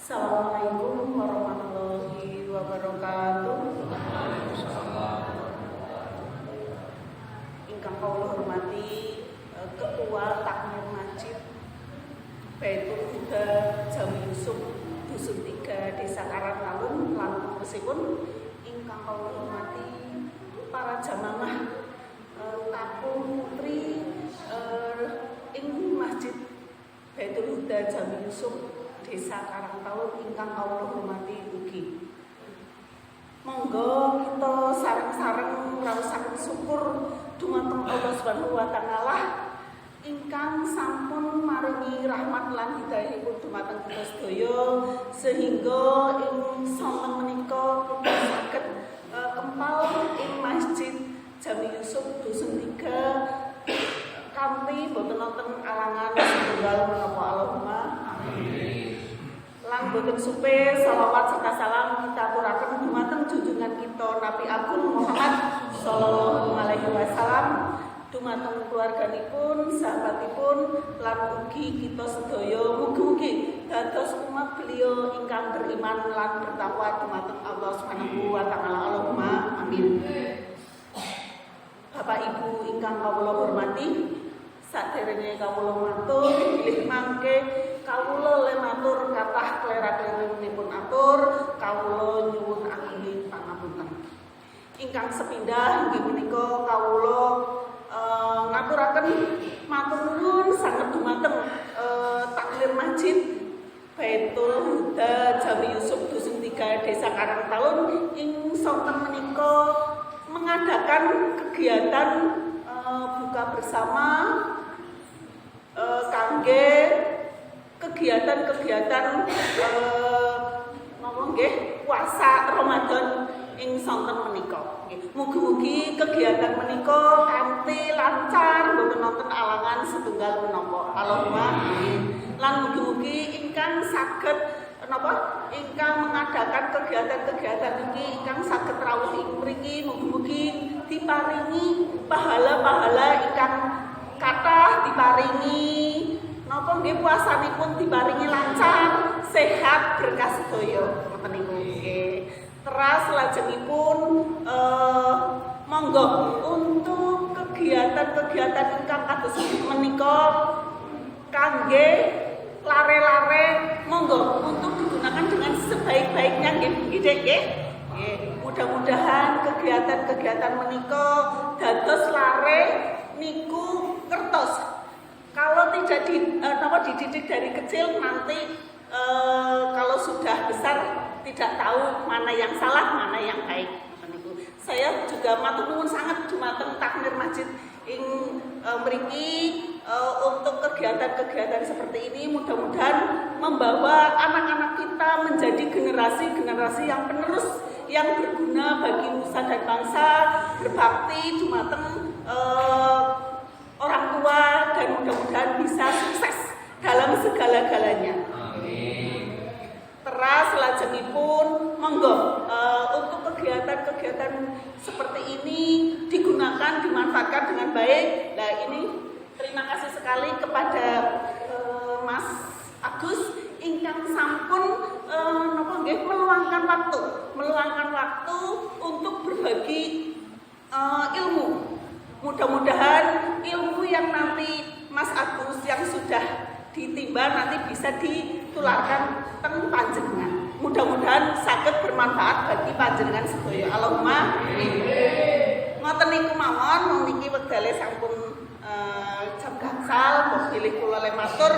Assalamualaikum warahmatullahi wabarakatuh. Ingkang kawula hormati Ketua Takmir Masjid Baitul Huda Jami Yusuf Dusun 3 Desa Karangalun lan pengurusipun, ingkang kawula hormati para jamaah tamu putri ing Masjid Baitul Huda Jami Yusuf Desa Karangtaun ingkang kawula hormati ugi. Monggo kita sareng-sareng ngraosaken syukur dumateng Allah Subhanahu wa taala ingkang sampun maringi rahmat lan hidayahipun dumateng kita sedaya, sehingga ing sonten menika kita saged kempal ing Masjid Jami Yusuf Dusun 3 kanthi boten wonten alangan setunggal menapa Allahumma amin. Lan boten supe salawat serta salam kita aturaken dumateng junjungan kita Nabi Agung Muhammad sallallahu alaihi wasallam, dumateng keluarganipun, sahabatipun, lan ugi kita sedaya mugi-mugi dados umat beliau ingkang beriman lan bertakwa dumateng Allah Subhanahu wa taala. Allahumma amin. Bapak Ibu ingkang kawula hormati, saderenge kawula matur bilih mangke kawula le matur kathah klera-klerenipun atur, kawula nyuwun agunging pangapunten. Ingkang sepindah inggih menika kawula ngaturaken matur nuwun sanget dumateng Takmir Masjid Baitul Huda Jami Yusuf Dusun 3 Desa Karangtaun ing sonten menika mengadakan kegiatan buka bersama kangge kegiatan-kegiatan puasa Ramadan ing sonten menika. Mugi-mugi kegiatan menika kanthi lancar, boten wonten alangan setunggal menapa. Allahumma amin. Lan mugi-mugi ingkang saged ingkang mengadakan kegiatan-kegiatan iki ingkang saged rawuh ing mriki, mugi-mugi diparingi pahala-pahala ingkang kathah, diparingi napa nggih puasanipun diparingi lancar, sehat, berkah sedaya. Ngoten niku nggih. Teras lajengipun monggo untuk kegiatan-kegiatan ingkang kados menika kangge lare-lare monggo untuk digunakan dengan sebaik-baiknya nggih nggih. Mudah-mudahan kegiatan-kegiatan menika dados lare niku kertos. Kalau tidak dididik dari kecil, nanti kalau sudah besar tidak tahu mana yang salah, mana yang baik. Saya juga matur nuwun sangat dumateng Takmir Masjid ing mriki untuk kegiatan-kegiatan seperti ini, mudah-mudahan membawa anak-anak kita menjadi generasi-generasi yang penerus, yang berguna bagi nusa dan bangsa, berbakti dumateng orang tua, dan mudah-mudahan bisa sukses dalam segala-galanya. Amin. Teras lajengipun monggo untuk kegiatan-kegiatan seperti ini digunakan, dimanfaatkan dengan baik. Nah ini terima kasih sekali kepada Mas Agus ingkang sampun meluangkan waktu untuk berbagi ilmu. Mudah-mudahan ilmu yang nanti Mas Agus yang sudah ditimba nanti bisa ditularkan teng panjenengan. Mudah-mudahan saged bermanfaat bagi panjenengan sedaya. Allahumma amin. Ngoten niku mawon, niki wektale sampun jam gangsal, bilih kula le matur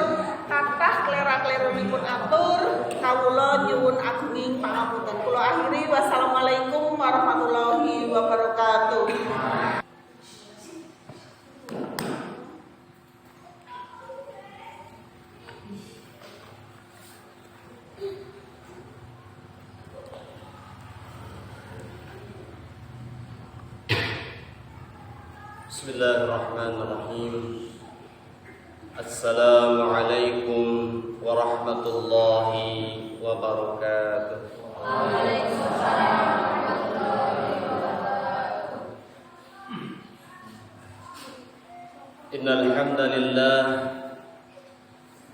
kathah klera-klerenipun atur, kawula nyuwun agunging pangapunten. Kula akhiri wassalamualaikum warahmatullahi wabarakatuh. Bismillahirrahmanirrahim. Assalamualaikum warahmatullahi wabarakatuh. Waalaikumsalam warahmatullahi wabarakatuh. Innal hamdalillah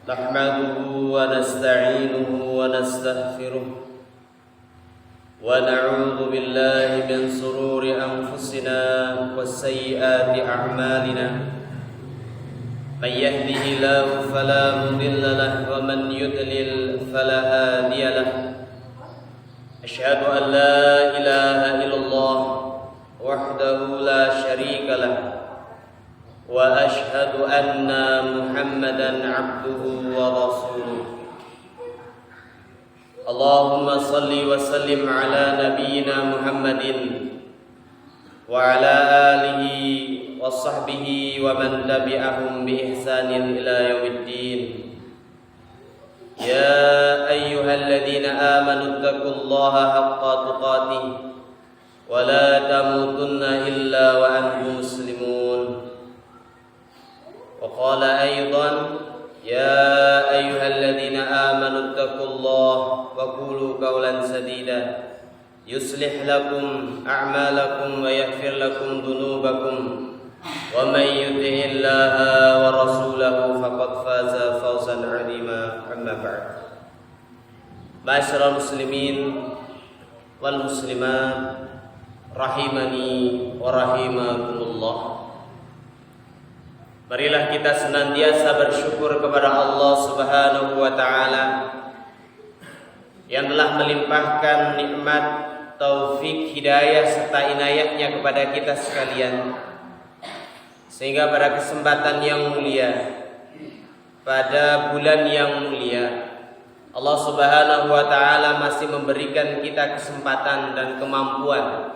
نحمده ونستعينه ونستغفره ونعوذ بالله من شرور أنفسنا وسيئات أعمالنا من يهده الله فلا مضل له ومن يضلل فلا هادي له أشهد أن لا إله إلا الله وحده لا شريك له وأشهد أن محمدا عبده ورسوله اللهم صل وسلم على نبينا محمد وعلى آله وصحبه ومن تبعهم بإحسان إلى يوم الدين يا أيها الذين آمنوا اتقوا الله حق تقاته ولا تموتن إلا وأنتم مسلمون وقال أيضا يا أيها الذين آمنوا اتقوا الله وقولوا قولا سديدا يصلح لكم أعمالكم ويغفر لكم ذنوبكم ومن يطع الله ورسوله فقد فاز فوزا عظيما أما بعد معاشر المسلمين والمسلمات rahimani wa rahimakumullah. Marilah kita senantiasa bersyukur kepada Allah Subhanahu wa taala yang telah melimpahkan nikmat, taufik, hidayah serta inayahnya kepada kita sekalian, sehingga pada kesempatan yang mulia, pada bulan yang mulia, Allah Subhanahu wa taala masih memberikan kita kesempatan dan kemampuan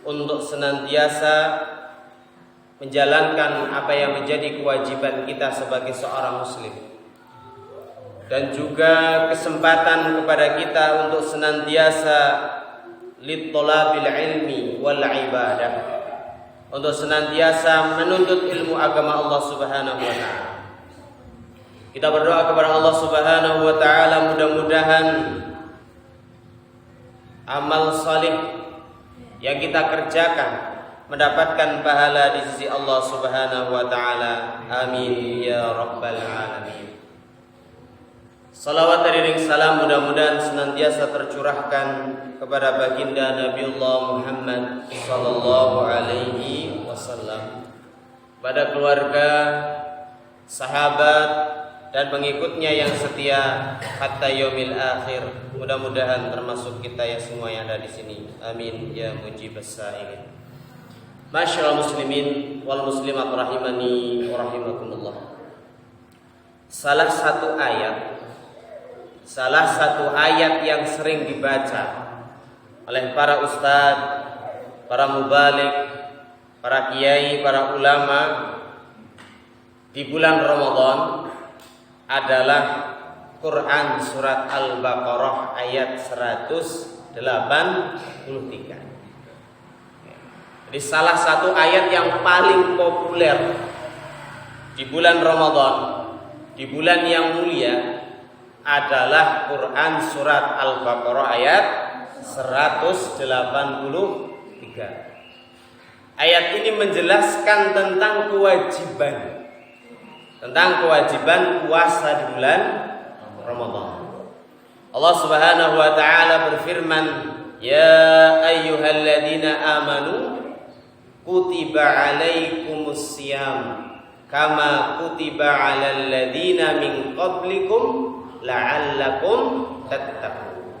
untuk senantiasa menjalankan apa yang menjadi kewajiban kita sebagai seorang muslim, dan juga kesempatan kepada kita untuk senantiasa litolabil ilmi wal ibadah, untuk senantiasa menuntut ilmu agama Allah Subhanahu wa taala. Kita berdoa kepada Allah Subhanahu wa taala, mudah-mudahan amal salih yang kita kerjakan mendapatkan pahala di sisi Allah Subhanahu wa taala. Amin ya rabbal alamin. Salawat dan iring salam mudah-mudahan senantiasa tercurahkan kepada baginda Nabiullah Muhammad sallallahu alaihi wasallam, pada keluarga, sahabat dan pengikutnya yang setia hatta yaumil akhir. Mudah-mudahan termasuk kita ya semua yang ada di sini. Amin ya mujibas sa'ilin. Masyaallah muslimin wal muslimat rahimani wa rahimakumullah. Salah satu ayat yang sering dibaca oleh para ustadz, para mubaligh, para kiai, para ulama di bulan Ramadan adalah Quran surat Al-Baqarah ayat 183. Jadi salah satu ayat yang paling populer di bulan Ramadan, di bulan yang mulia, adalah Quran surat Al-Baqarah ayat 183. Ayat ini menjelaskan tentang kewajiban puasa di bulan Ramadan. Allah Subhanahu wa taala berfirman, "Ya ayyuhalladzina amanu kutiba alaikumus syiyam kama kutiba alal ladzina min qablikum la'allakum tattaqun."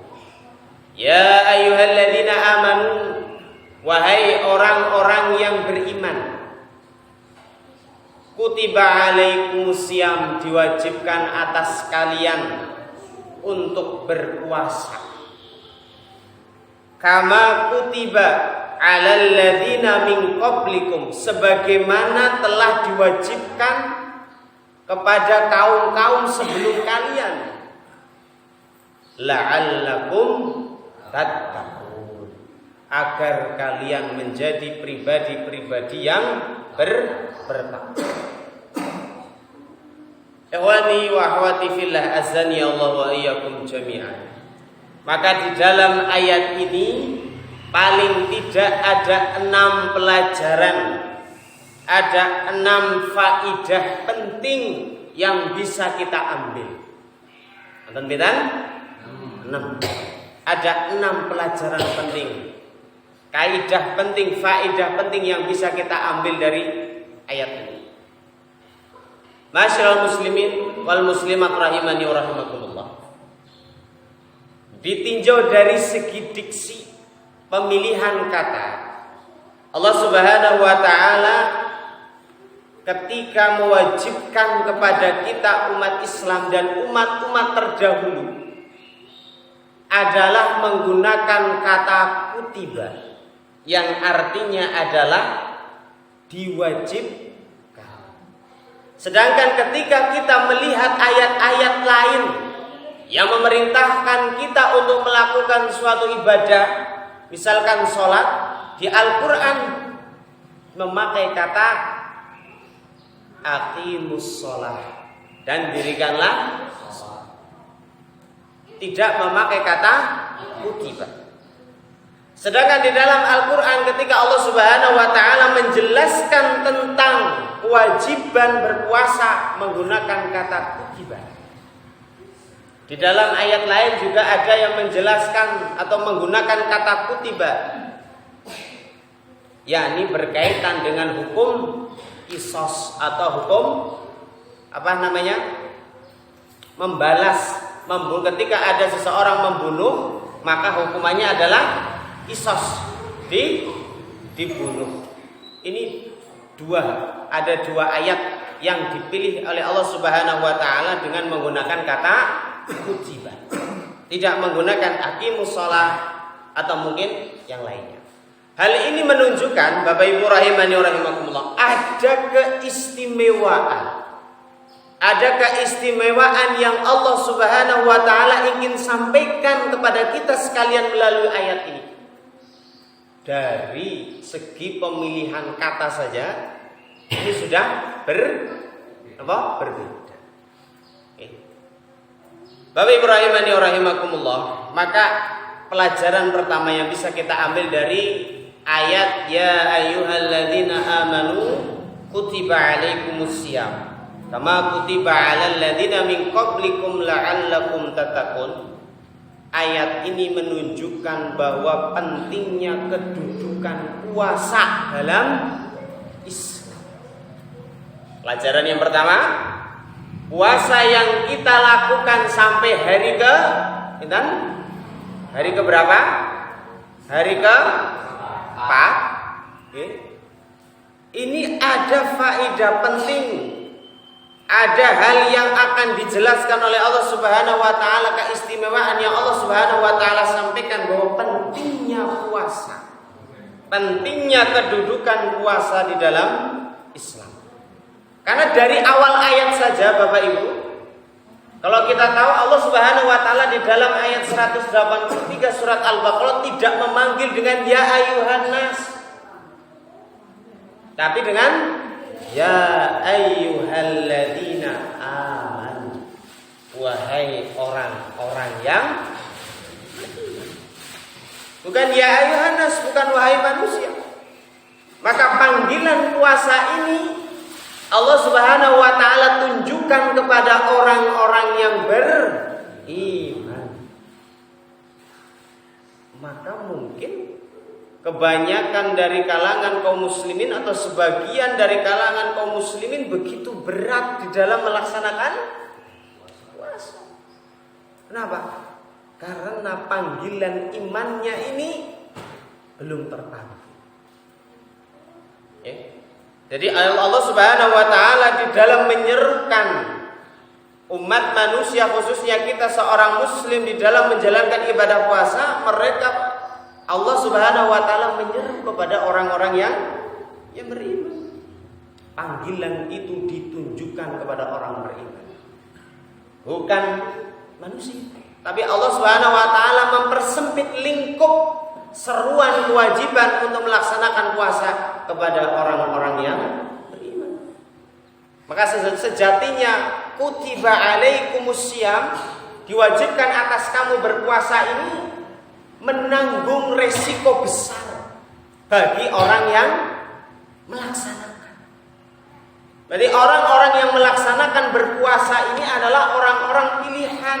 Ya ayyuhalladzina amanu, wahai orang-orang yang beriman, kutiba alaikumus syiyam, diwajibkan atas kalian untuk berpuasa, kama kutiba alal ladzina min qablikum, sebagaimana telah diwajibkan kepada kaum-kaum sebelum kalian, la'allakum tattaqun, agar kalian menjadi pribadi-pribadi yang bertakwa. Ikhwani wa akhwati fillah, azani Allah wa iyyakum jami'an. Maka di dalam ayat ini paling tidak ada 6 pelajaran, ada 6 faidah penting yang bisa kita ambil. Nonton bedan? 6. Ada 6 pelajaran penting, kaidah penting, faedah penting yang bisa kita ambil dari ayat ini. Masyaallah muslimin wal muslimat rahimani wa rahimakumullah. Ditinjau dari segi diksi, pemilihan kata, Allah Subhanahu wa taala ketika mewajibkan kepada kita umat Islam dan umat-umat terdahulu adalah menggunakan kata kutiba yang artinya adalah diwajibkan. Sedangkan ketika kita melihat ayat-ayat lain yang memerintahkan kita untuk melakukan suatu ibadah, misalkan sholat, di Al-Quran memakai kata aqimus sholat dan dirikanlah sholat, tidak memakai kata kutiba. Sedangkan di dalam Al-Quran ketika Allah Subhanahu wa ta'ala menjelaskan tentang kewajiban berpuasa menggunakan kata kutiba. Di dalam ayat lain juga ada yang menjelaskan atau menggunakan kata kutiba, yakni berkaitan dengan hukum qisas atau hukum membalas. Ketika ada seseorang membunuh, maka hukumannya adalah qisas, dibunuh. Ini ada dua ayat yang dipilih oleh Allah Subhanahu wa taala dengan menggunakan kata kutiba, tidak menggunakan aqimus shalah atau mungkin yang lainnya. Hal ini menunjukkan, Bapak Ibu rahimani wa rahimakumullah, ada keistimewaan yang Allah Subhanahu wa taala ingin sampaikan kepada kita sekalian melalui ayat ini. Dari segi pemilihan kata saja ini sudah berbeda. Bapak Ibu rahimani wa rahimakumullah, maka pelajaran pertama yang bisa kita ambil dari ayat ya ayyuhalladzina amanu kutiba alaikumusiyam kama kutiba alal ladzina min qablikum la'allakum tattaqun. Ayat ini menunjukkan bahwa pentingnya kedudukan puasa dalam Islam. Pelajaran yang pertama, puasa yang kita lakukan sampai hari ke berapa? Hari ke-4. Ini ada faedah penting. Ada hal yang akan dijelaskan oleh Allah Subhanahu wa taala, keistimewaan yang Allah Subhanahu wa taala sampaikan bahwa pentingnya puasa. Pentingnya kedudukan puasa di dalam Islam. Karena dari awal ayat saja Bapak Ibu, kalau kita tahu Allah Subhanahu wa taala di dalam ayat 183 surat Al-Baqarah tidak memanggil dengan ya ayyuhan nas, tapi dengan ya ayyuhalladzina amanu, wahai orang-orang yang bukan ya ayyuhan nas, bukan wahai manusia. Maka panggilan puasa ini Allah Subhanahu wa taala tunjukkan kepada orang-orang yang beriman. Maka mungkin kebanyakan dari kalangan kaum muslimin atau sebagian dari kalangan kaum muslimin begitu berat di dalam melaksanakan puasa. Kenapa? Karena panggilan imannya ini belum terpanggil. Jadi Allah Subhanahu wa taala di dalam menyerukan umat manusia, khususnya kita seorang muslim, di dalam menjalankan ibadah puasa, mereka Allah Subhanahu wa taala menyeru kepada orang-orang yang beriman. Panggilan itu ditunjukkan kepada orang beriman, bukan manusia. Tapi Allah Subhanahu wa taala mempersempit lingkup seruan kewajiban untuk melaksanakan puasa kepada orang-orang yang beriman. Maka sejatinya kutiba alaikumusiyam, diwajibkan atas kamu berpuasa ini menanggung resiko besar bagi orang yang melaksanakan. Jadi orang-orang yang melaksanakan berpuasa ini adalah orang-orang pilihan.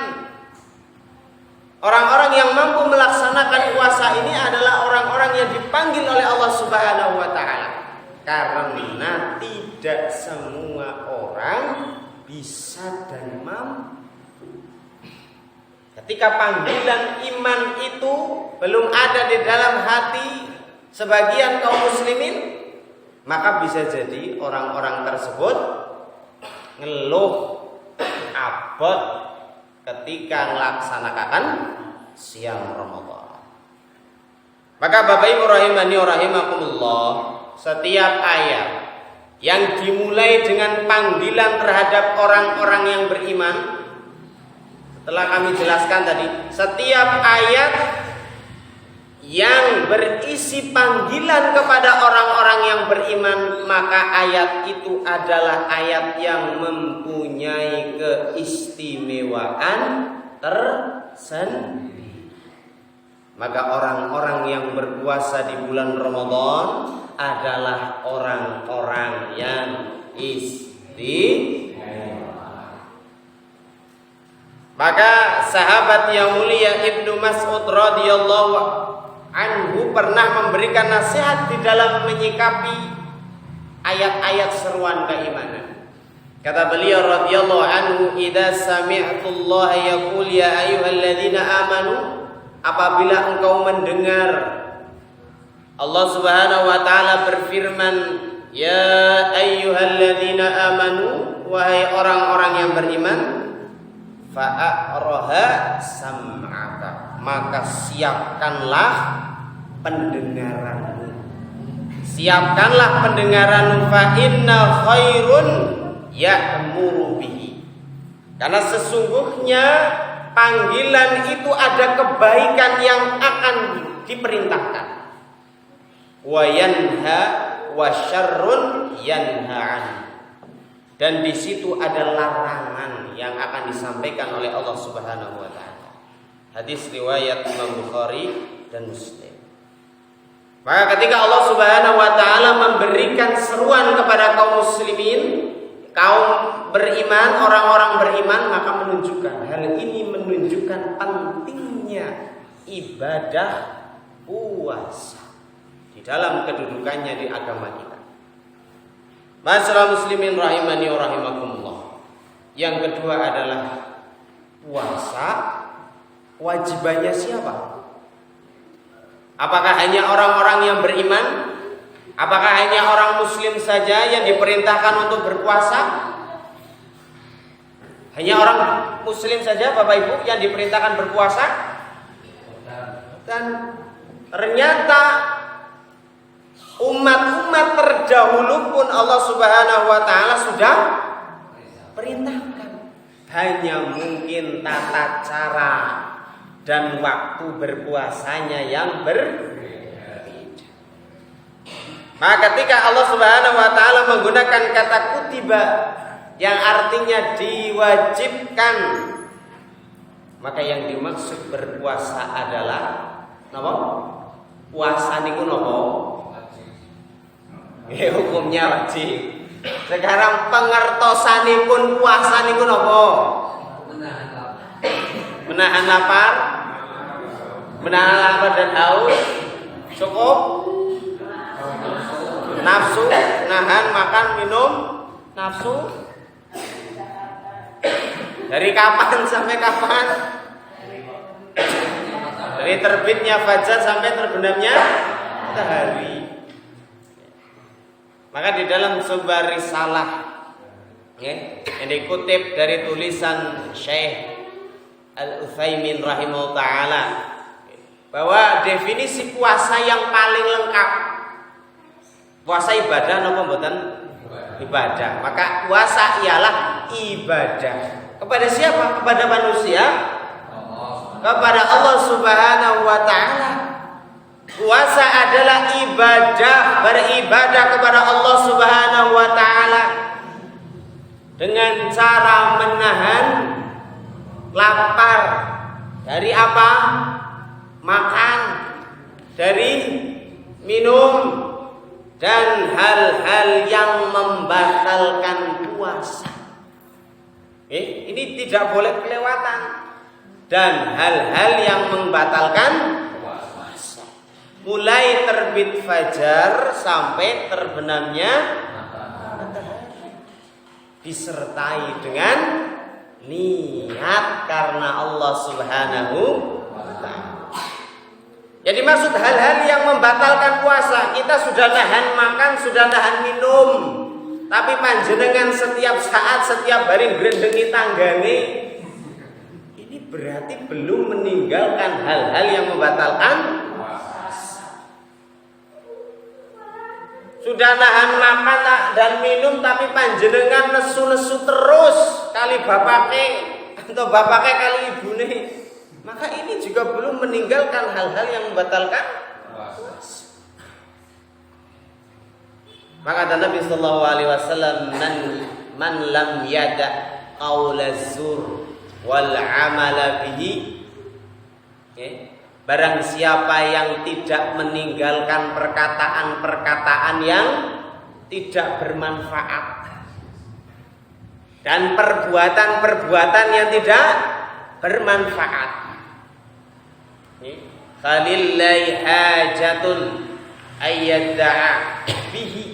Orang-orang yang mampu melaksanakan puasa ini adalah orang-orang yang dipanggil oleh Allah Subhanahu wa taala. Karena tidak semua orang bisa dan mampu. Ketika panggilan iman itu belum ada di dalam hati sebagian kaum muslimin, maka bisa jadi orang-orang tersebut ngeluh abot ketika melaksanakan siang Ramadan. Maka Bapak Ibu rahimani wa rahimakumullah, setiap ayat yang dimulai dengan panggilan terhadap orang-orang yang beriman, setelah kami jelaskan tadi, setiap ayat yang berisi panggilan kepada orang-orang yang beriman, maka ayat itu adalah ayat yang mempunyai keistimewaan tersendiri. Maka orang-orang yang berpuasa di bulan Ramadan adalah orang-orang yang istimewa. Maka sahabat yang mulia Ibnu Mas'ud radhiyallahu anhu pernah memberikan nasihat di dalam menyikapi ayat-ayat seruan keimanan. Kata beliau radhiyallahu anhu, "Idza sami'tullaha yaqul ya ayyuhalladzina amanu," apabila engkau mendengar Allah Subhanahu wa taala berfirman, "Ya ayyuhalladzina amanu," wahai orang-orang yang beriman, fa'araha sam'aka, maka siapkanlah pendengaranmu. Siapkanlah pendengaranmu, fa inna khairun ya'muru bihi. Karena sesungguhnya panggilan itu ada kebaikan yang akan diperintahkan. Wa yanha wa syarrun yanha'an. Dan di situ ada larangan yang akan disampaikan oleh Allah Subhanahu wa taala. Hadis riwayat Imam Bukhari dan Muslim. Maka ketika Allah Subhanahu wa taala memberikan seruan kepada kaum muslimin, kaum beriman, orang-orang beriman, maka menunjukkan hal ini menunjukkan pentingnya ibadah puasa di dalam kedudukannya di agama kita. Masyaallah muslimin rahimani wa rahimakumullah. Yang kedua adalah puasa wajibannya siapa? Apakah hanya orang-orang yang beriman? Apakah hanya orang muslim saja yang diperintahkan untuk berpuasa? Hanya orang muslim saja Bapak Ibu yang diperintahkan berpuasa? Dan ternyata umat-umat terdahulu pun Allah Subhanahu wa taala sudah perintahkan. Hanya mungkin tata cara dan waktu berpuasanya yang berbeda. Maka ketika Allah Subhanahu wa taala menggunakan kata kutiba yang artinya diwajibkan, maka yang dimaksud berpuasa adalah napa? Puasa niku napa? Hukumnya wajib. Sekarang pengertosanipun puasa niku napa? Menahan lapar, dan haus, cukup nafsu, nahan makan minum nafsu. Dari kapan sampai kapan? Dari terbitnya fajar sampai terbenamnya matahari. Maka di dalam sebuah risalah yang dikutip dari tulisan Syekh Al-Utsaimin rahimahullah ta'ala, bahwa definisi puasa yang paling lengkap, puasa ibadah napa mboten? Ibadah. Maka puasa ialah ibadah. Kepada siapa? Kepada manusia? Kepada Allah Subhanahu wa ta'ala. Puasa adalah ibadah, beribadah kepada Allah Subhanahu wa ta'ala dengan cara menahan lapar. Dari apa? Makan, dari minum, dan hal-hal yang membatalkan puasa. Ini tidak boleh kelewatan. Dan hal-hal yang membatalkan puasa, mulai terbit fajar sampai terbenamnya matahari, disertai dengan niat karena Allah Subhanahu wa ta'ala. Jadi maksud hal-hal yang membatalkan puasa, kita sudah nahan makan, sudah nahan minum, tapi panjenengan setiap saat, setiap hari ngrendengi tanggane, ini berarti belum meninggalkan hal-hal yang membatalkan puasa. Sudah nahan makan dan minum, tapi panjenengan nesu-nesu terus kali bapake atau bapake kali ibune, maka ini juga belum meninggalkan hal-hal yang membatalkan puasa. Maka kata Nabi sallallahu alaihi wasallam, man lam yada qaula zur wal amala bihi, barang siapa yang tidak meninggalkan perkataan-perkataan yang tidak bermanfaat dan perbuatan-perbuatan yang tidak bermanfaat, falillahi hajatun ayyadda'a bihi,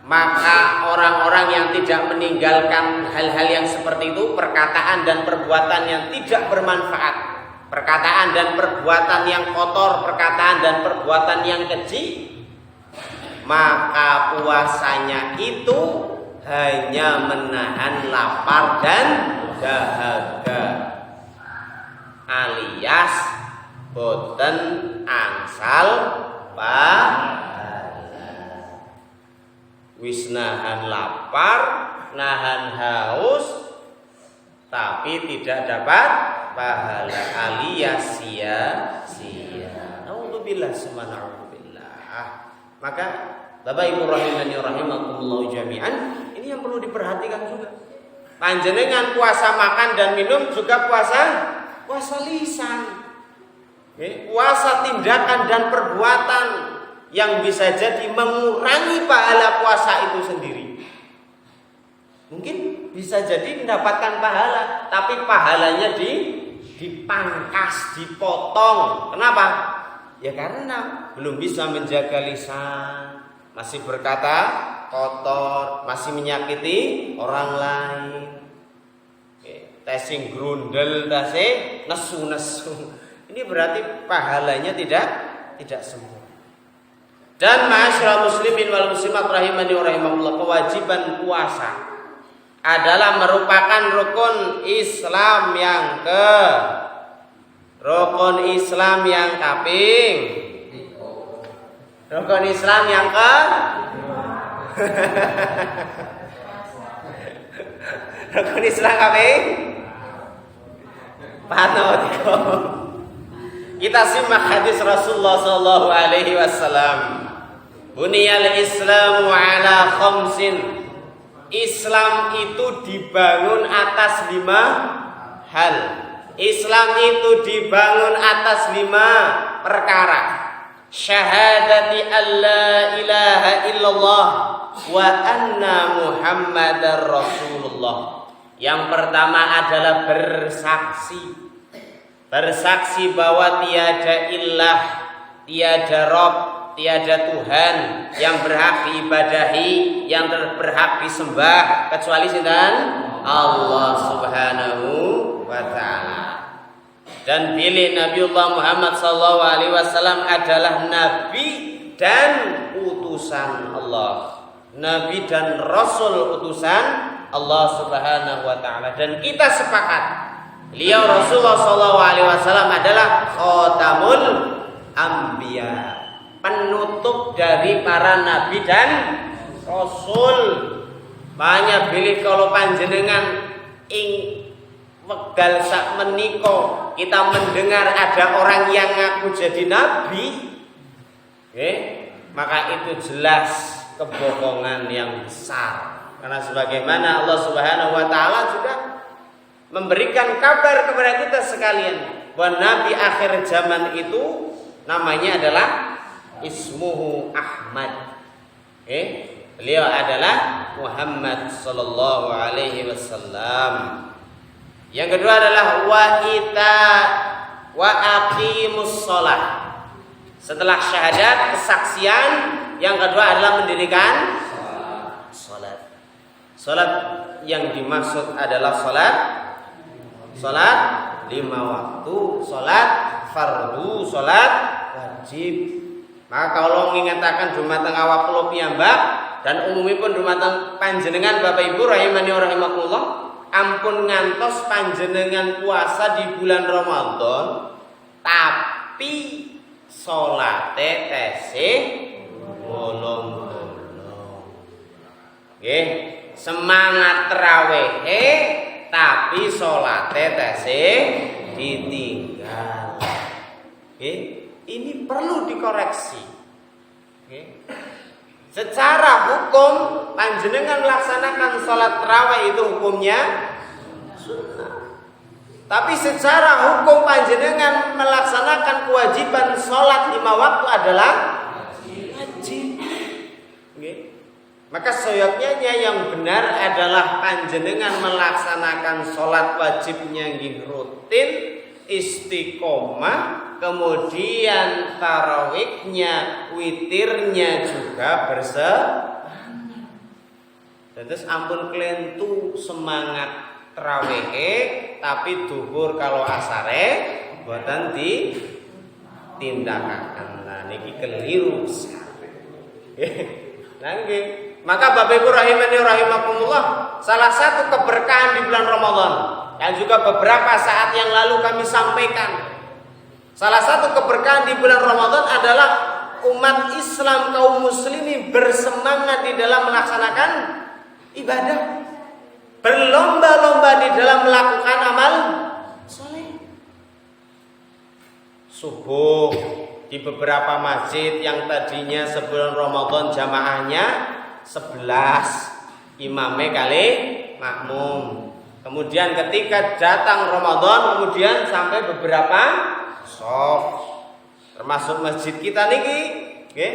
maka orang-orang yang tidak meninggalkan hal-hal yang seperti itu, perkataan dan perbuatan yang tidak bermanfaat, perkataan dan perbuatan yang kotor, perkataan dan perbuatan yang keji, maka puasanya itu hanya menahan lapar dan dahaga, alias boten angsal wis nahan lapar, nahan haus, tapi tidak dapat pahala, alias sia-sia. Nauzubillah subhanallah. Maka Bapak Ibu rahimani rahimakumullah jami'an, ini yang perlu diperhatikan juga. Panjenengan puasa makan dan minum juga puasa lisan. Puasa tindakan dan perbuatan yang bisa jadi mengurangi pahala puasa itu sendiri. Mungkin bisa jadi mendapatkan pahala, tapi pahalanya dipangkas, dipotong. Kenapa? Ya karena belum bisa menjaga lisan, masih berkata kotor, masih menyakiti orang lain. Tesing grundel, tesing nesu-nesu. Ini berarti pahalanya tidak semua. Dan ma'asyiral muslimin wal muslimat rahimani wa rahimakumullah, kewajiban puasa adalah merupakan rukun Islam yang kaping. Rukun Islam yang rukun Islam kaping panotiko. Kita simak hadis Rasulullah sallallahu alaihi wasallam. Buniyal Islamu ala khamsin. Islam itu dibangun atas 5 hal. Islam itu dibangun atas 5 perkara. Syahadati alla ilaha illallah wa anna Muhammadar Rasulullah. Yang pertama adalah bersaksi. Bersaksi bahwa tiada ilah, tiada Rob, tiada Tuhan yang berhak diibadahi, yang berhak disembah kecuali sinten? Allah Subhanahu wa ta'ala. Dan pilih Nabiullah Muhammad sallallahu alaihi wasallam adalah nabi dan utusan Allah. Nabi dan rasul utusan Allah Subhanahu wa ta'ala. Dan kita sepakat beliau Rasulullah sallallahu alaihi wasallam adalah khatamul anbiya, penutup dari para nabi dan rasul. Banyak bilih kalau panjenengan ing wekdal sak menika kita mendengar ada orang yang ngaku jadi nabi, maka itu jelas kebohongan yang besar. Karena sebagaimana Allah Subhanahu wa taala juga memberikan kabar kepada kita sekalian bahwa nabi akhir zaman itu namanya adalah ismuhu Ahmad. Beliau adalah Muhammad sallallahu alaihi wasallam. Yang kedua adalah wa aqimus shalah. Setelah syahadat, kesaksian, yang kedua adalah mendirikan salat. Salat yang dimaksud adalah salat 5 waktu, salat fardu, salat wajib. Maka kalau ngingataken dumateng awak kula piyambak dan umumipun dumateng panjenengan Bapak Ibu rahimani wa rahimakumullah, ampun ngantos panjenengan puasa di bulan Ramadan tapi salate tesih bolong-bolong. Nggih, semangat tarawih tapi salate tesih ditinggal. Nggih, ini perlu dikoreksi. Nggih. Secara hukum panjenengan melaksanakan salat tarawih itu hukumnya sunnah. Tapi secara hukum panjenengan melaksanakan kewajiban salat 5 waktu adalah wajib. Okay. Maka soyoknya yang benar adalah panjenengan melaksanakan salat wajibnya nggih rutin, istiqomah, kemudian tarawihnya, witirnya juga bersemangat. Terus ampun kelentu semangat tarawih tapi duhur kalau asare boten ditindakaken. Nah niki keliru. Nah nggih. Maka Bapak Ibu rahimani rahimakumullah, salah satu keberkahan di bulan Ramadan yang juga beberapa saat yang lalu kami sampaikan. Salah satu keberkahan di bulan Ramadan adalah umat Islam kaum muslimin bersemangat di dalam melaksanakan ibadah, berlomba-lomba di dalam melakukan amal soleh. Subuh di beberapa masjid yang tadinya sebelum Ramadan jamaahnya 11, imamnya kali makmum. Kemudian ketika datang Ramadan kemudian sampai beberapa soft, termasuk masjid kita niki, okay?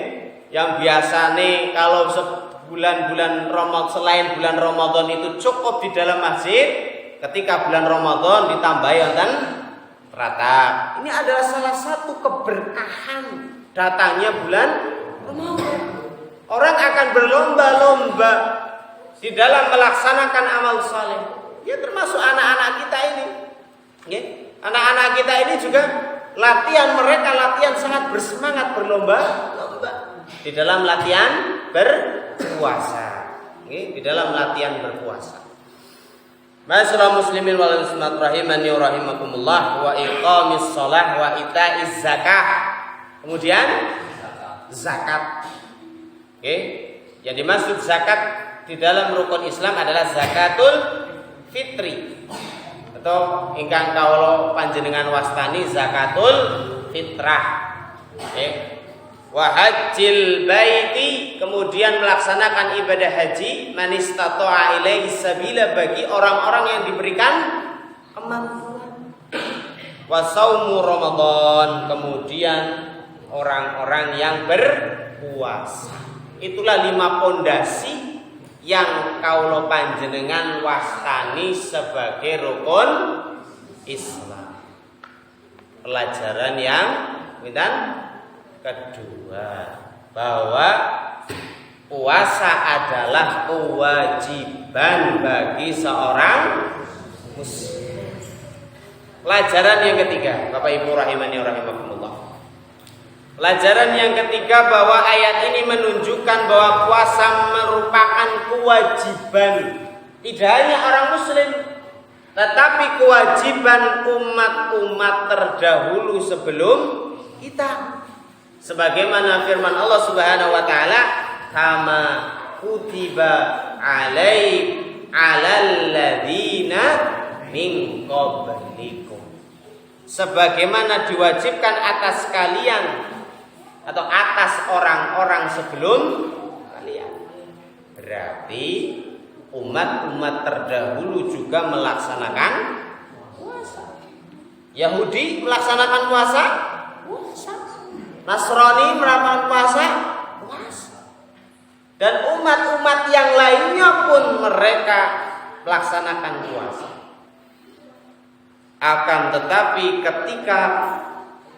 Yang biasa nih kalau bulan-bulan Ramadan, selain bulan Ramadan itu cukup di dalam masjid, ketika bulan Ramadan ditambahi wonten ratap. Ini adalah salah satu keberkahan datangnya bulan Ramadan. Orang akan berlomba-lomba di dalam melaksanakan amal saleh. Ya termasuk anak-anak kita ini, okay? Anak-anak kita ini juga mereka latihan sangat bersemangat berlomba-lomba di dalam latihan berpuasa. Di dalam latihan berpuasa. Ma'asyiral muslimin wal muslimat rahimani wa rahimakumullah, wa iqamis shalah wa itaiz zakah. Kemudian zakat. Yang dimaksud zakat di dalam rukun Islam adalah zakatul fitri. Atau ingkang kawula panjenengan wastani zakatul fitrah. Wa hajjil baiti, kemudian melaksanakan ibadah haji, man istata'a ilaihi sabila, bagi orang-orang yang diberikan kemampuan. Wa saumu ramadan, kemudian orang-orang yang berpuasa. Itulah 5 pondasi yang kaulo panjenengan wastani sebagai rukun Islam. Pelajaran yang kedua, bahwa puasa adalah kewajiban bagi seorang muslim. Pelajaran yang ketiga, Bapak Ibu rahimani wa rahimakumullah. Pelajaran yang ketiga, bahwa ayat ini menunjukkan bahwa puasa merupakan kewajiban tidak hanya orang muslim, tetapi kewajiban umat-umat terdahulu sebelum kita. Sebagaimana firman Allah Subhanahu wa taala, kama kutiba alal ladzina min qablikum. Sebagaimana diwajibkan atas kalian atau atas orang-orang sebelum kalian. Berarti umat-umat terdahulu juga melaksanakan puasa. Yahudi melaksanakan puasa? Puasa. Nasrani melakukan puasa? Puasa. Dan umat-umat yang lainnya pun mereka melaksanakan puasa. Akan tetapi ketika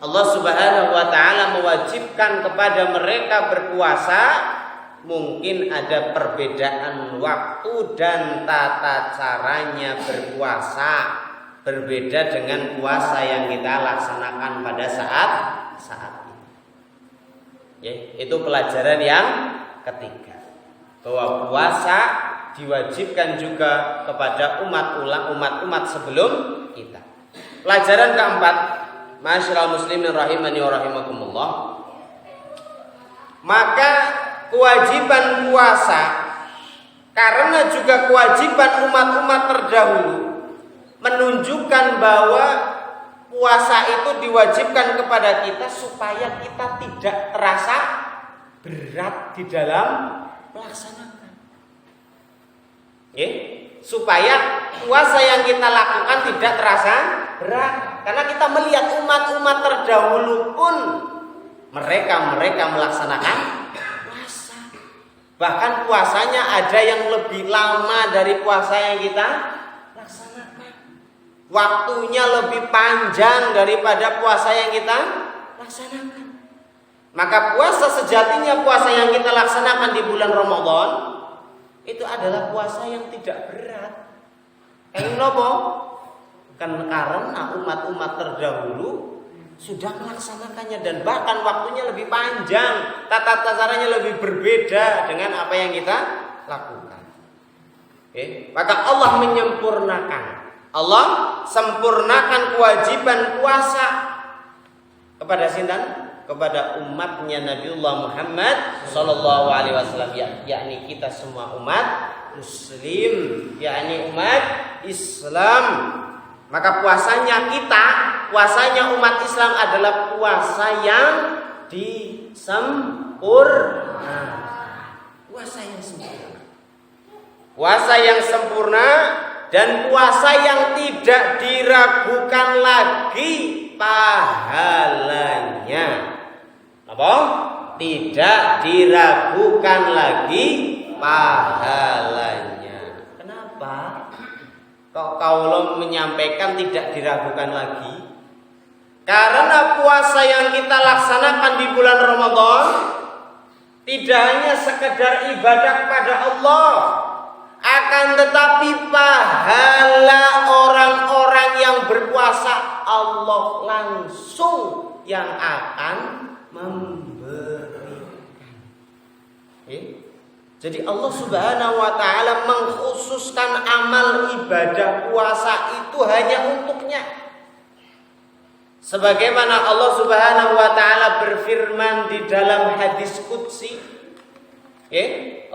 Allah Subhanahu wa taala mewajibkan kepada mereka berpuasa, mungkin ada perbedaan waktu dan tata caranya berpuasa, berbeda dengan puasa yang kita laksanakan pada saat ini. Ya, itu pelajaran yang ketiga, bahwa puasa diwajibkan juga kepada umat sebelum kita. Pelajaran keempat, Ma'asyiral muslimin rahimani wa rahimakumullah. Maka kewajiban puasa, karena juga kewajiban umat-umat terdahulu, menunjukkan bahwa puasa itu diwajibkan kepada kita supaya kita tidak terasa berat di dalam melaksanakan. Supaya puasa yang kita lakukan tidak terasa berat, karena kita melihat umat-umat terdahulu pun mereka melaksanakan puasa. Bahkan puasanya ada yang lebih lama dari puasa yang kita laksanakan. Waktunya lebih panjang daripada puasa yang kita laksanakan. Maka puasa sejatinya, puasa yang kita laksanakan di bulan Ramadan itu adalah puasa yang tidak berat. Kenapa? Karena umat-umat terdahulu sudah melaksanakannya dan bahkan waktunya lebih panjang, tata caranya lebih berbeda dengan apa yang kita lakukan. Maka Allah menyempurnakan, Allah sempurnakan kewajiban puasa kepada sinten? Kepada umatnya Nabiullah Muhammad sallallahu alaihi wasallam, yakni kita semua umat muslim, yakni umat Islam. Maka puasanya umat Islam adalah puasa yang disempurnakan. Puasa yang sempurna. Puasa yang sempurna dan puasa yang tidak diragukan lagi pahalanya. Apa? Tidak diragukan lagi pahalanya. Kenapa? Kok kaulah menyampaikan tidak diragukan lagi? Karena puasa yang kita laksanakan di bulan Ramadan tidak hanya sekedar ibadah kepada Allah, akan tetapi pahala orang-orang yang berpuasa Allah langsung yang akan memberikan. Jadi Allah Subhanahu wa taala mengkhususkan amal ibadah puasa itu hanya untuknya. Sebagaimana Allah Subhanahu wa taala berfirman di dalam hadis qudsi.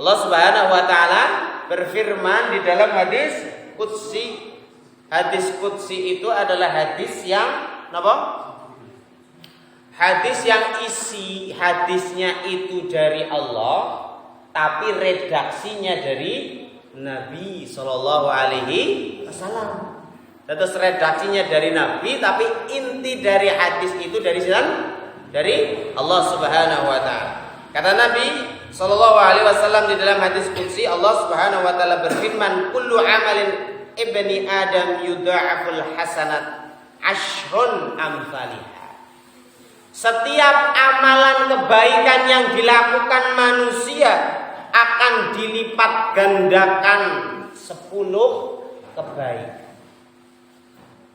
Allah Subhanahu wa taala berfirman di dalam hadis qudsi. Hadis qudsi itu adalah hadis yang apa? Hadis yang isi hadisnya itu dari Allah, tapi redaksinya dari Nabi Shallallahu Alaihi Wasallam. Terus redaksinya dari Nabi, tapi inti dari hadis itu dari Allah Subhanahu Wa Taala. Kata Nabi Shallallahu Alaihi Wasallam di dalam hadis qudsi, Allah Subhanahu Wa Taala berfirman, "Kullu amalin ibni Adam yudha'aful hasanat ashrun amsalih." Setiap amalan kebaikan yang dilakukan manusia akan dilipat gandakan 10 kebaikan.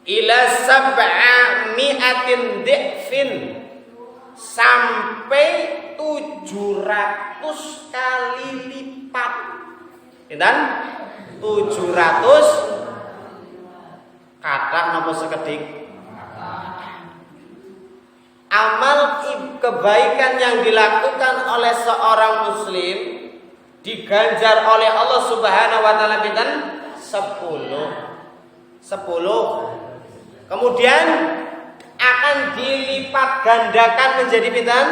Ila sab'ami'atin di'fin, sampai 700 kali lipat. Dan 700 kata napa sekedik. Amal kebaikan yang dilakukan oleh seorang muslim diganjar oleh Allah Subhanahu wa taala pinten? 10. Kemudian akan dilipat gandakan menjadi pinten?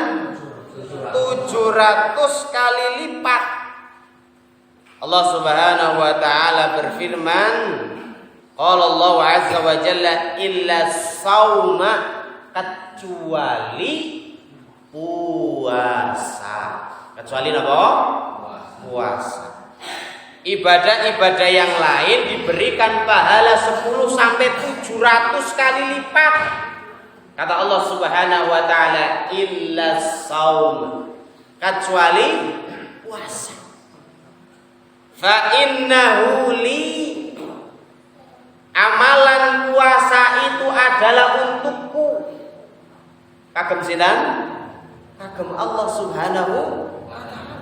700 kali lipat. Allah Subhanahu wa taala berfirman, qala Allah azza wa jalla illa sauma, kecuali puasa. Kecuali apa? puasa. Ibadah-ibadah yang lain diberikan pahala 10 sampai 700 kali lipat. Kata Allah Subhanahu wa taala, illa shaum, kecuali puasa. Fa innahu li, amalan puasa itu adalah untukku. Kagem sinten? Kagem Allah Subhanahu wa taala.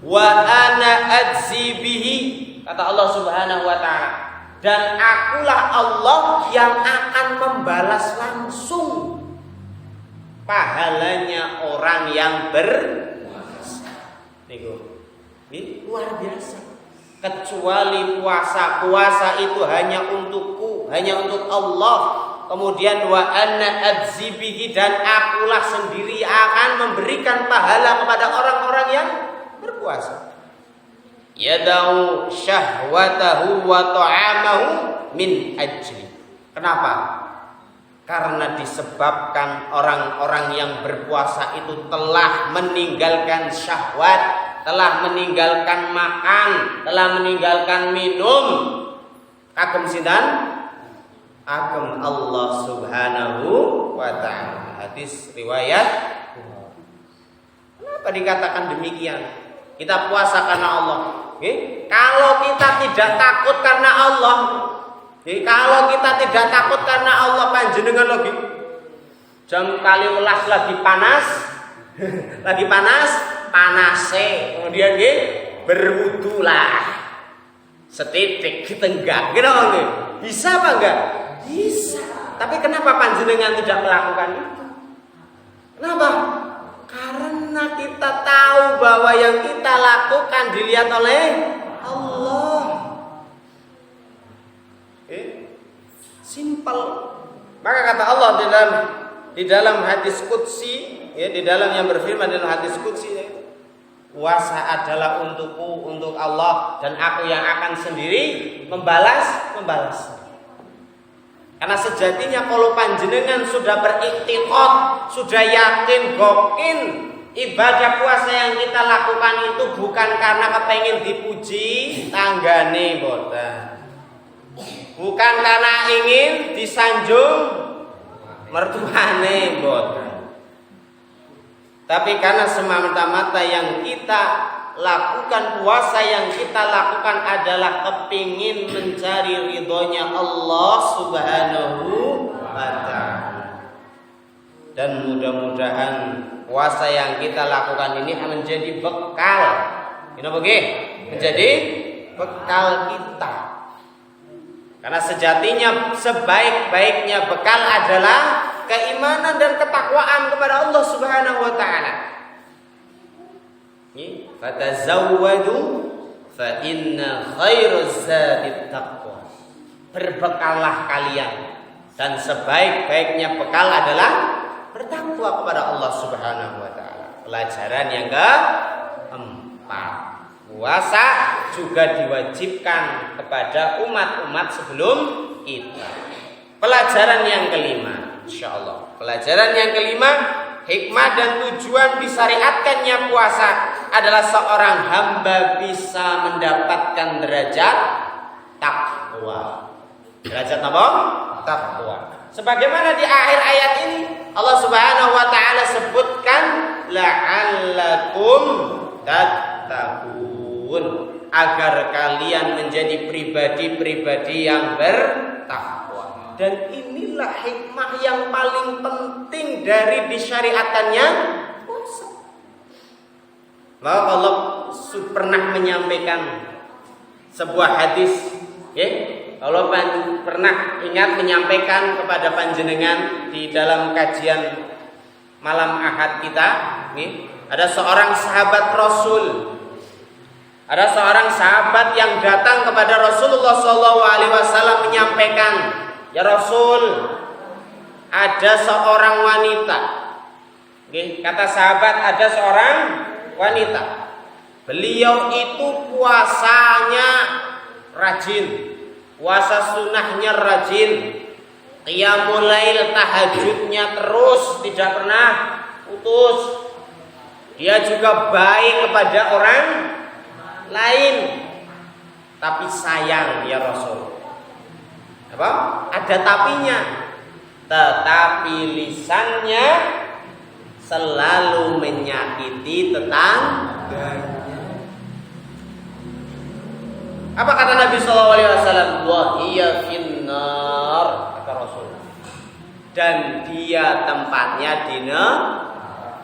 Wa ana ajzi bihi, kata Allah Subhanahu wa taala, dan akulah Allah yang akan membalas langsung pahalanya orang yang berpuasa. Ini luar biasa. Kecuali puasa, puasa itu hanya untukku, hanya untuk Allah. Kemudian wa anna ajzi bihi, dan akulah sendiri akan memberikan pahala kepada orang-orang yang berpuasa. Yadau syahwatahu wa ta'amahu min ajli. Kenapa? Karena disebabkan orang-orang yang berpuasa itu telah meninggalkan syahwat, telah meninggalkan makan, telah meninggalkan minum. Kagem sinten? Kagem Allah Subhanahu wa ta'ala. Hadis riwayat. Kenapa dikatakan demikian? Kita puasa karena Allah. Kalau kita tidak takut karena Allah, kalau kita tidak takut karena Allah, panjenengan lagi jam kali welas lagi panas, lagi panase, kemudian berwudu lah setitik tenggak, gitu nggih? Bisa apa enggak? Bisa. Tapi kenapa panjenengan tidak melakukan itu? Kenapa? Karena kita tahu bahwa yang kita lakukan dilihat oleh Allah. Simpel. Maka kata Allah di dalam hadis qudsi, ya, di dalam yang berfirman dalam hadis qudsi, puasa adalah untukku, untuk Allah, dan aku yang akan sendiri membalas. Karena sejatinya kalau panjenengan sudah beriktikad, sudah yakin gokin, ibadah puasa yang kita lakukan itu bukan karena kepengen dipuji tanggane boten. Bukan karena ingin disanjung mertuane boten. Tapi karena semata-mata yang kita lakukan, puasa yang kita lakukan adalah kepingin mencari ridhonya Allah Subhanahu wa ta'ala. Dan mudah-mudahan puasa yang kita lakukan ini akan menjadi bekal. Kenapa nggih? Menjadi bekal kita. Karena sejatinya sebaik-baiknya bekal adalah keimanan dan ketakwaan kepada Allah Subhanahu wa taala. Fatazawwadu fa inna khairaz zadi taqwa. Berbekallah kalian, dan sebaik-baiknya bekal adalah bertakwa kepada Allah Subhanahu wa taala. Pelajaran yang keempat. Puasa juga diwajibkan kepada umat-umat sebelum kita. Pelajaran yang kelima, insyaallah. Pelajaran yang kelima, hikmah dan tujuan disyariatkannya puasa adalah seorang hamba bisa mendapatkan derajat takwa. Derajat apa? Takwa. Sebagaimana di akhir ayat ini Allah Subhanahu wa taala sebutkan la'allakum tattaqun, agar kalian menjadi pribadi-pribadi yang bertakwa. Dan inilah hikmah yang paling penting dari disyariatkannya puasa. Maka Allah pernah menyampaikan sebuah hadis, ya. Allah pernah ingat menyampaikan kepada panjenengan di dalam kajian malam Ahad kita, nih, ada seorang sahabat Rasul. Ada seorang sahabat yang datang kepada Rasulullah SAW menyampaikan, ya Rasul, ada seorang wanita. Kata sahabat, ada seorang wanita. Beliau itu puasanya rajin, puasa sunnahnya rajin, qiyamul lail, tahajudnya terus, tidak pernah putus. Dia juga baik kepada orang lain. Tapi sayang ya Rasul. Apa? Ada tapinya. Tetapi lisannya selalu menyakiti tetangganya. Apa kata Nabi SAW? Wa hiya finnar, kata Rasul. Dan dia tempatnya di neraka.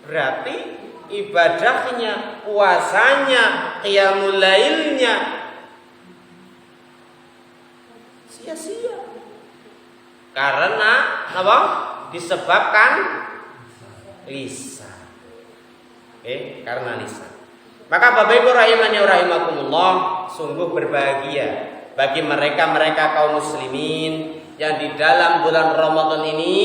Berarti ibadahnya, puasanya, qiyamul lailnya sia-sia. Karena apa? Disebabkan lisan. Karena lisan. Maka Bapak Ibu rahimani wa rahimakumullah, sungguh berbahagia bagi mereka-mereka kaum muslimin yang di dalam bulan Ramadan ini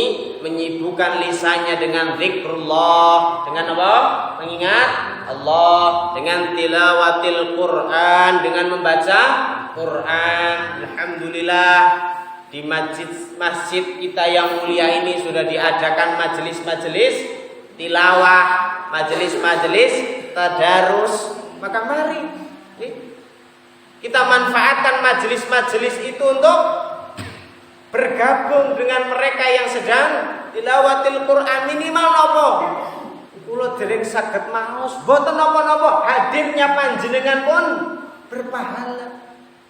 menyibukkan lisannya dengan zikrullah, dengan apa? Mengingat Allah, dengan tilawatil Quran, dengan membaca Quran. Alhamdulillah, di masjid kita yang mulia ini sudah diadakan majelis-majelis tilawah, majelis-majelis tadarus. Maka mari kita manfaatkan majelis-majelis itu untuk bergabung dengan mereka yang sedang tilawatil Quran. Minimal nopo kula dereng saged maos, boten napa-napa, hadirnya panjenengan pun berpahala.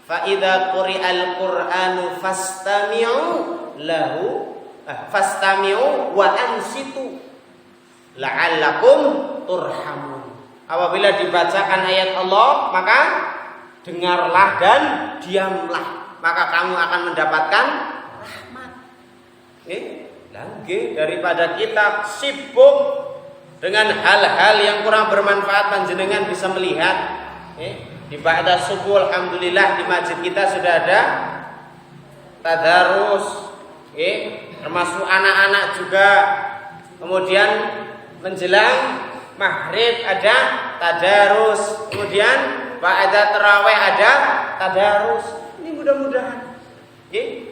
Fa idza quri'al Qur'anu fastami'u lahu fastami'u wa ansitu la'allakum turhamun. Apabila dibacakan ayat Allah, maka dengarlah dan diamlah, maka kamu akan mendapatkan rahmat. Daripada kita sibuk dengan hal-hal yang kurang bermanfaat, panjenengan bisa melihat di ba'da subuh, alhamdulillah di masjid kita sudah ada tadarus, termasuk anak-anak juga. Kemudian menjelang maghrib ada tadarus, kemudian ba'da tarawih ada tadarus. Ini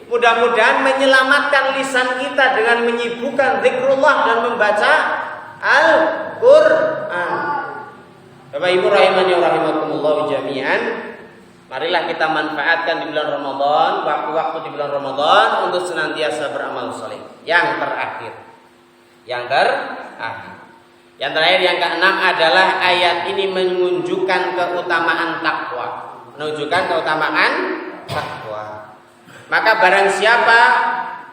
mudah-mudahan menyelamatkan lisan kita dengan menyibukkan zikrullah dan membaca Al-Quran. Bapak Ibu rahimani wa rahimakumullah jami'an, marilah kita manfaatkan di bulan Ramadan, waktu-waktu di bulan Ramadan untuk senantiasa beramal saleh. Yang terakhir, yang terakhir yang keenam adalah ayat ini menunjukkan keutamaan takwa. Maka barang siapa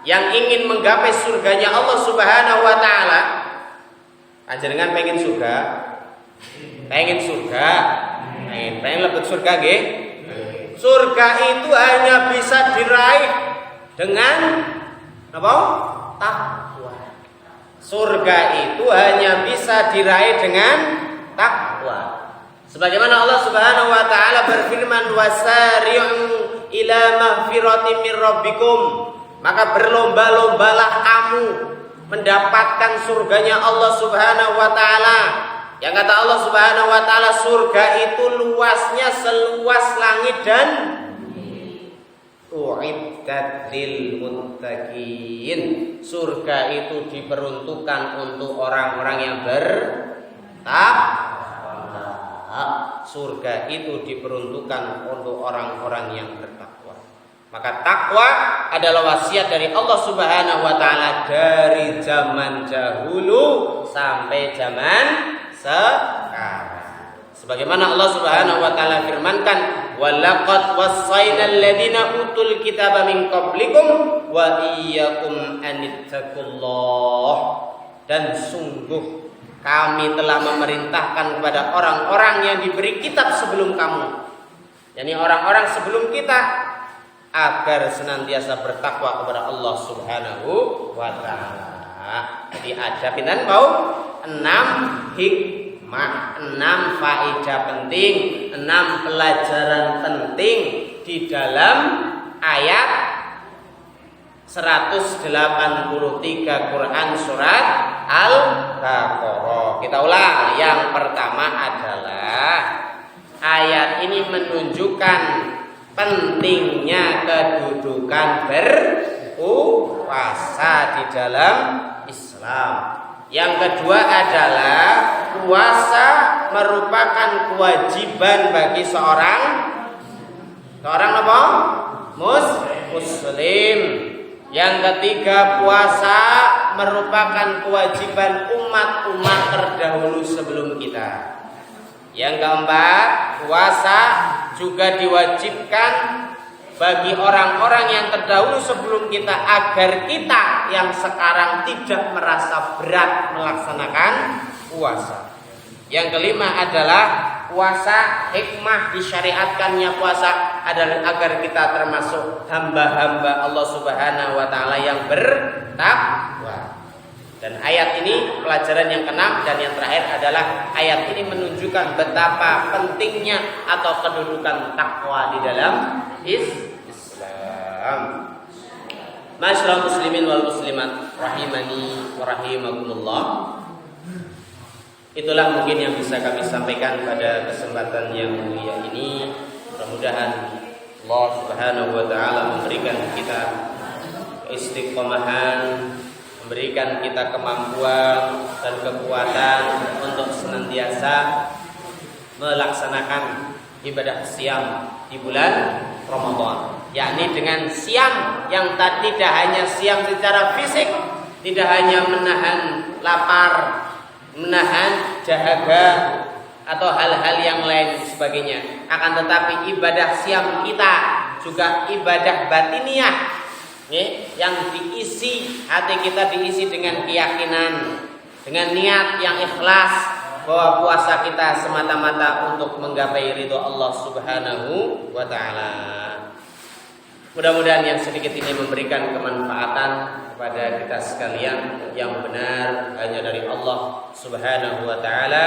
yang ingin menggapai surganya Allah Subhanahu wa taala, panjenengan pengen surga? Pengen lebet surga nggih? Surga itu hanya bisa diraih dengan apa? Takwa. Surga itu hanya bisa diraih dengan takwa. Sebagaimana Allah Subhanahu wa taala berfirman, wasari'u ila maghfiratin min rabbikum, maka berlomba-lombalah kamu mendapatkan surganya Allah Subhanahu wa taala. Yang kata Allah Subhanahu wa taala, surga itu luasnya seluas langit dan uiddat lil muttaqin. Surga itu diperuntukkan untuk orang-orang yang bertakwa. Surga itu diperuntukkan untuk orang-orang yang bertakwa. Maka takwa adalah wasiat dari Allah Subhanahu wa taala dari zaman dahulu sampai zaman sekarang. Sebagaimana Allah Subhanahu wa taala firmankan, walaqad wassaynal ladzina utul kitaba min qablikum wa iyyakum anittaqullah. Dan sungguh kami telah memerintahkan kepada orang-orang yang diberi kitab sebelum kamu, yakni orang-orang sebelum kita, agar senantiasa bertakwa kepada Allah Subhanahu wa taala. Jadi ada pinten mau 6 hikmah, 6 faedah penting, 6 pelajaran penting di dalam ayat 183 Quran surat Al-Baqarah. Kita ulang. Yang pertama adalah ayat ini menunjukkan pentingnya kedudukan berpuasa di dalam Islam. Yang kedua adalah puasa merupakan kewajiban bagi seorang apa? Muslim. Yang ketiga, puasa merupakan kewajiban umat-umat terdahulu sebelum kita. Yang keempat, puasa juga diwajibkan bagi orang-orang yang terdahulu sebelum kita agar kita yang sekarang tidak merasa berat melaksanakan puasa. Yang kelima adalah puasa, hikmah disyariatkannya puasa adalah agar kita termasuk hamba-hamba Allah Subhanahu wa taala yang bertakwa. Dan ayat ini pelajaran yang keenam dan yang terakhir adalah ayat ini menunjukkan betapa pentingnya atau kedudukan takwa di dalam Islam. Masyaallah muslimin wal muslimat rahimani wa rahimakumullah. Itulah mungkin yang bisa kami sampaikan pada kesempatan yang mulia ini. Mudah-mudahan Allah Subhanahu wa taala memberikan kita keistiqomahan, memberikan kita kemampuan dan kekuatan untuk senantiasa melaksanakan ibadah siam di bulan Ramadan, yakni dengan siam yang tidak hanya siam secara fisik, tidak hanya menahan lapar, menahan dahaga atau hal-hal yang lain sebagainya, akan tetapi ibadah siam kita juga ibadah batiniah, yang diisi hati kita, diisi dengan keyakinan, dengan niat yang ikhlas bahwa puasa kita semata-mata untuk menggapai ridho Allah Subhanahu wa taala. Mudah-mudahan yang sedikit ini memberikan kemanfaatan kepada kita sekalian. Yang benar hanya dari Allah Subhanahu wa taala,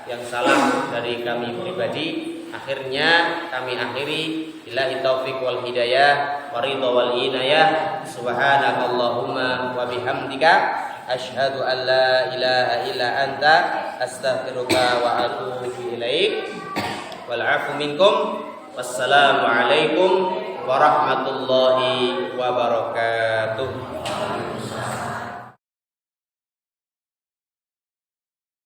yang salah dari kami pribadi. Akhirnya kami akhiri, billahi taufiq wal hidayah wa ridha wal inayah. Subhanakallahumma wa bihamdika asyhadu an la ilaha illa anta astaghfiruka wa atubu ilaik. Wal 'afu minkum. Wassalamu alaikum warahmatullahi wabarakatuh.